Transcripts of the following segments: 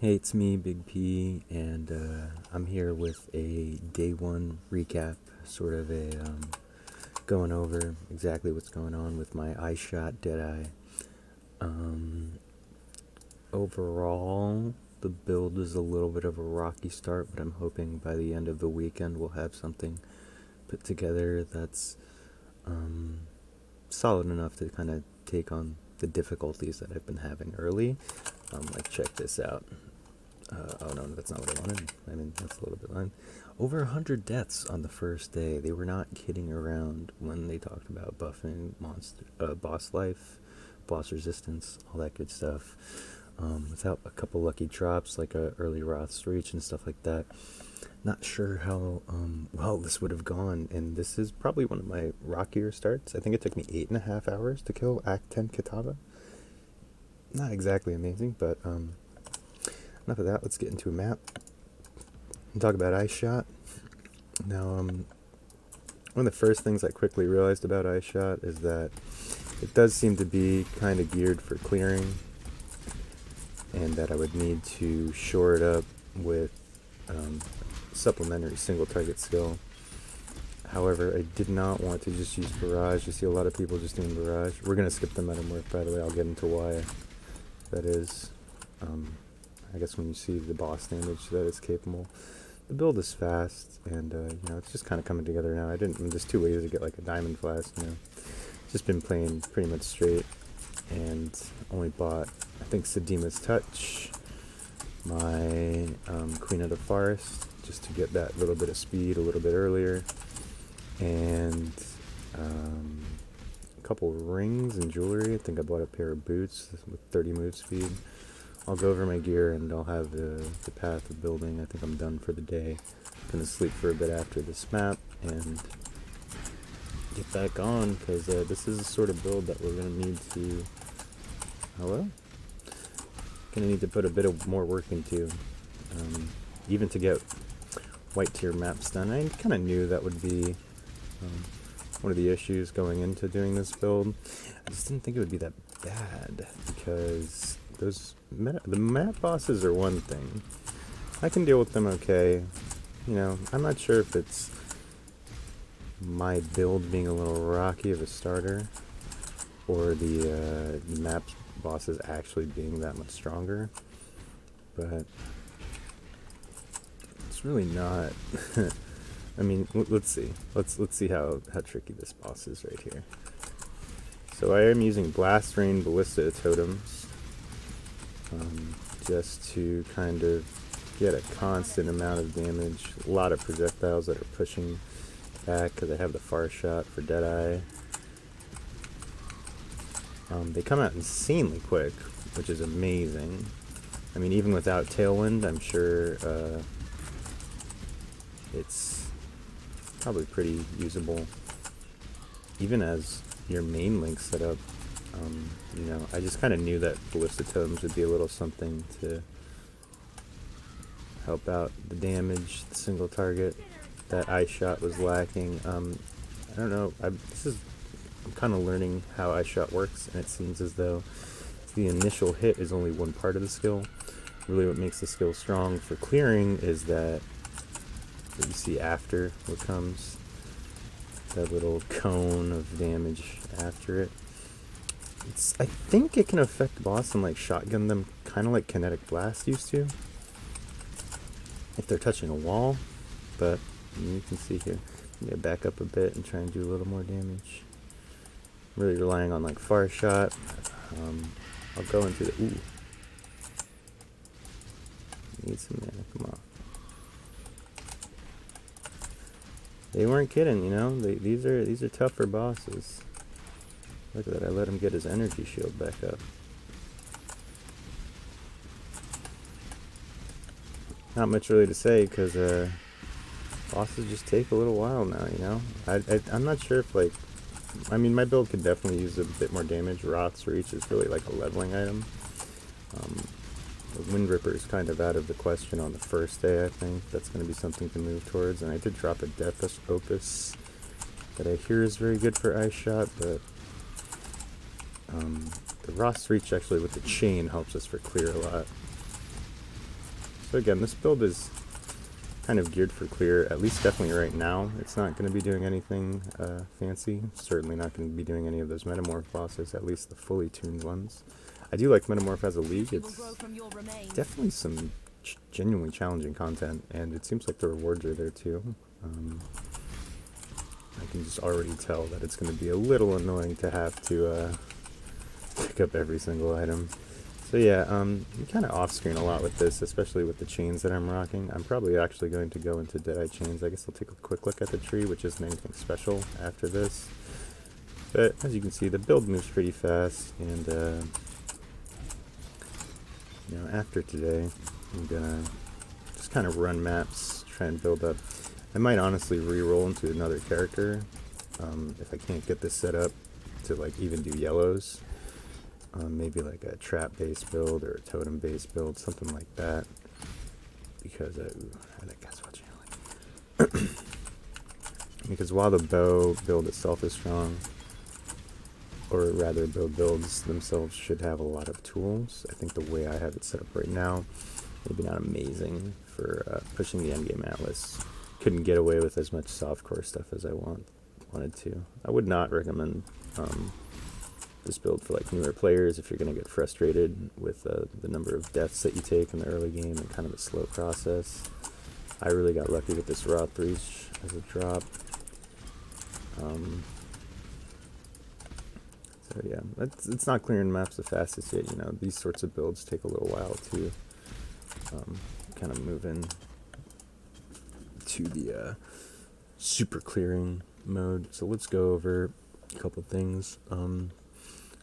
Hey, it's me, Big P, and I'm here with a day one recap, sort of going over exactly what's going on with my iShot Deadeye. Um, Overall, the build is a little bit of a rocky start, but I'm hoping by the end of the weekend we'll have something put together that's solid enough to kind of take on the difficulties that I've been having early. Check this out. Oh no, that's not what I wanted. I mean, that's a little bit line. Over 100 deaths on the first day. They were not kidding around when they talked about buffing boss life, boss resistance, all that good stuff. Without a couple lucky drops like a early Roth's Reach and stuff like that. Not sure how well this would have gone, and this is probably one of my rockier starts. I think it took me 8.5 hours to kill Act 10 Katava. Not exactly amazing, but enough of that. Let's get into a map and talk about iShot. Now, one of the first things I quickly realized about iShot is that it does seem to be kind of geared for clearing, and that I would need to shore it up with supplementary single target skill. However, I did not want to just use Barrage. You see a lot of people just doing Barrage. We're going to skip the Metamorph, by the way. I'll get into why that is. I guess when you see the boss damage that it's capable. The build is fast, and it's just kind of coming together now. There's two ways to get like a diamond flask, Just been playing pretty much straight, and only bought, I think, Sedima's Touch, my Queen of the Forest, just to get that little bit of speed a little bit earlier, and a couple rings and jewelry. I think I bought a pair of boots with 30 move speed. I'll go over my gear and I'll have the path of building. I think I'm done for the day. I'm going to sleep for a bit after this map and get back on, because this is the sort of build that we're going to need to, going to need to put a bit of more work into, even to get white tier maps done. I kind of knew that would be one of the issues going into doing this build. I just didn't think it would be that bad, because the map bosses are one thing. I can deal with them okay. I'm not sure if it's my build being a little rocky of a starter, or the map bosses actually being that much stronger. But it's really not. I mean, let's see. Let's see how tricky this boss is right here. So I am using Blast Rain Ballista Totems, just to kind of get a constant amount of damage. A lot of projectiles that are pushing back, because I have the far shot for Deadeye. They come out insanely quick, which is amazing. I mean, even without Tailwind, I'm sure it's probably pretty usable, even as your main link setup. I just kind of knew that Ballista Totems would be a little something to help out the damage, the single target that iShot was lacking. I don't know, I'm kind of learning how iShot works, and it seems as though the initial hit is only one part of the skill. Really what makes the skill strong for clearing is that what you see after what comes, that little cone of damage after it. I think it can affect the boss and like shotgun them, kind of like Kinetic Blast used to, if they're touching a wall. But you can see here, I'm gonna back up a bit and try and do a little more damage. I'm really relying on like far shot. I'll go into the need some mana. Come on. They weren't kidding, these are tougher bosses. Look at that, I let him get his energy shield back up. Not much really to say, because bosses just take a little while now, I'm not sure if, my build could definitely use a bit more damage. Roth's Reach is really like a leveling item. The Wind Ripper is kind of out of the question on the first day, I think. That's going to be something to move towards. And I did drop a Death Opus that I hear is very good for iShot, but the Roth's Reach actually with the chain helps us for clear a lot. So again, this build is kind of geared for clear, at least definitely right now. It's not going to be doing anything fancy. Certainly not going to be doing any of those Metamorph bosses, at least the fully tuned ones. I do like Metamorph as a league. It's definitely some genuinely challenging content, and it seems like the rewards are there too. I can just already tell that it's going to be a little annoying to have to pick up every single item. So yeah, I'm kind of off-screen a lot with this, especially with the chains that I'm rocking. I'm probably actually going to go into Deadeye chains. I guess I'll take a quick look at the tree, which isn't anything special after this. But as you can see, the build moves pretty fast, and you know, after today, I'm gonna just kind of run maps, try and build up. I might honestly re-roll into another character if I can't get this set up to like even do yellows. Maybe like a trap-based build or a totem-based build, something like that. Because that guy's watching. Because while the bow build itself is strong, or rather builds themselves should have a lot of tools, I think the way I have it set up right now, maybe not amazing for pushing the endgame atlas. Couldn't get away with as much softcore stuff as I wanted to. I would not recommend this build for like newer players if you're going to get frustrated with the number of deaths that you take in the early game and kind of the slow process. I really got lucky with this Raw Breach as a drop. So yeah, it's not clearing maps the fastest yet. You know, these sorts of builds take a little while to kind of move in to the super clearing mode. So let's go over a couple things.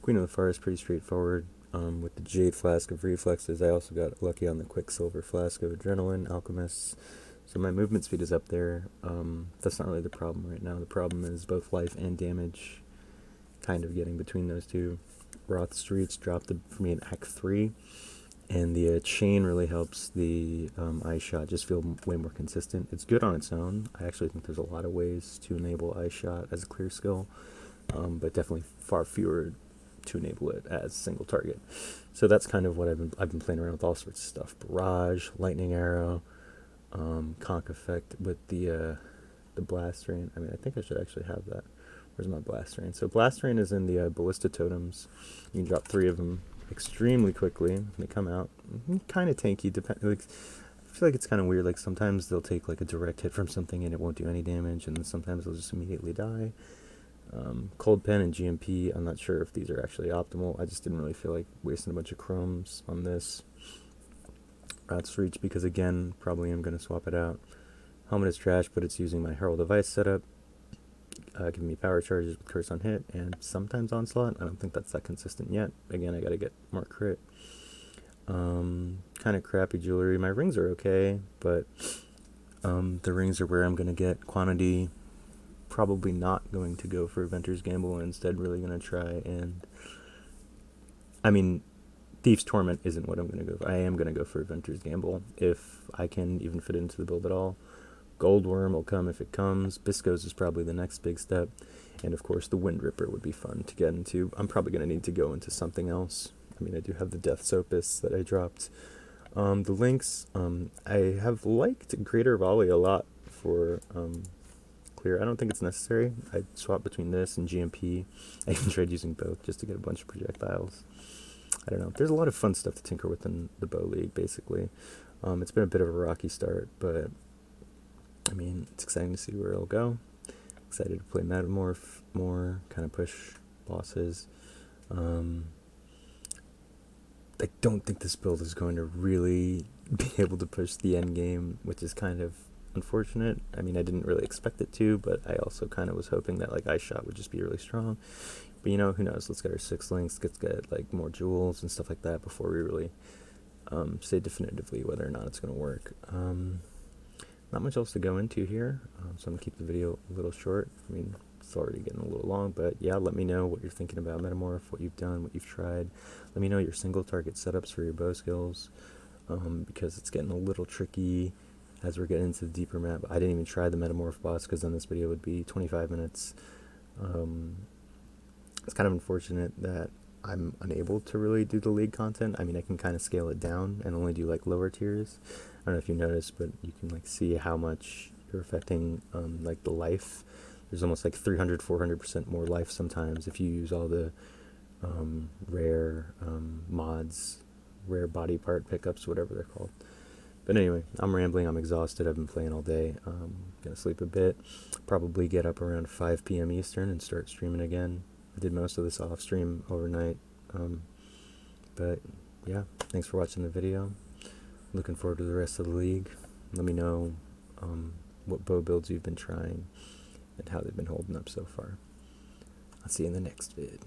Queen of the Forest, pretty straightforward. With the Jade Flask of Reflexes, I also got lucky on the Quicksilver Flask of Adrenaline, Alchemists. So my movement speed is up there. That's not really the problem right now. The problem is both life and damage, kind of getting between those two. Roth Streets dropped for me in Act 3, and the chain really helps the Ice Shot just feel way more consistent. It's good on its own. I actually think there's a lot of ways to enable Ice Shot as a clear skill, but definitely far fewer to enable it as single target. So that's kind of what I've been playing around with all sorts of stuff. Barrage, Lightning Arrow, Conk Effect with the Blast Rain. I mean, I think I should actually have that. Where's my Blast Rain? So Blast Rain is in the Ballista Totems. You can drop 3 of them extremely quickly when they come out. Kind of tanky. Like, I feel like it's kind of weird. Like sometimes they'll take like a direct hit from something and it won't do any damage, and then sometimes they'll just immediately die. Cold Pen and GMP, I'm not sure if these are actually optimal. I just didn't really feel like wasting a bunch of chromes on this. Rat's Reach, because again, probably am going to swap it out. Helmet is trash, but it's using my Herald of Ice setup, giving me power charges with Curse on hit, and sometimes Onslaught. I don't think that's that consistent yet. Again, I got to get more crit. Kind of crappy jewelry. My rings are okay, but the rings are where I'm going to get quantity. Probably not going to go for Venter's Gamble, and instead really going to try and... I mean, Thief's Torment isn't what I'm going to go for. I am going to go for Venter's Gamble if I can even fit it into the build at all. Gold Worm will come if it comes. Bisco's is probably the next big step. And of course, the Wind Ripper would be fun to get into. I'm probably going to need to go into something else. I mean, I do have the Death's Opus that I dropped. The links, I have liked Greater Volley a lot for... clear. I don't think it's necessary. I swap between this and GMP. I even tried using both just to get a bunch of projectiles. I don't know. There's a lot of fun stuff to tinker with in the Bow League, basically. It's been a bit of a rocky start, but I mean, it's exciting to see where it'll go. Excited to play Metamorph more, kind of push bosses. I don't think this build is going to really be able to push the end game, which is kind of unfortunate. I mean, I didn't really expect it to, but I also kind of was hoping that like Ice Shot would just be really strong. But you know, who knows? Let's get our 6 links, let's get like more jewels and stuff like that before we really say definitively whether or not it's going to work. Not much else to go into here, so I'm going to keep the video a little short. I mean, it's already getting a little long, but yeah, let me know what you're thinking about Metamorph, what you've done, what you've tried. Let me know your single target setups for your bow skills, because it's getting a little tricky as we're getting into the deeper map. I didn't even try the Metamorph boss because then this video would be 25 minutes. It's kind of unfortunate that I'm unable to really do the league content. I mean, I can kind of scale it down and only do like lower tiers. I don't know if you noticed, but you can like see how much you're affecting like the life. There's almost like 300, 400% more life sometimes if you use all the rare mods, rare body part pickups, whatever they're called. But anyway, I'm rambling, I'm exhausted, I've been playing all day. Gonna sleep a bit, probably get up around 5 p.m. Eastern and start streaming again. I did most of this off stream overnight. But yeah, thanks for watching the video. Looking forward to the rest of the league. Let me know what bow builds you've been trying and how they've been holding up so far. I'll see you in the next vid.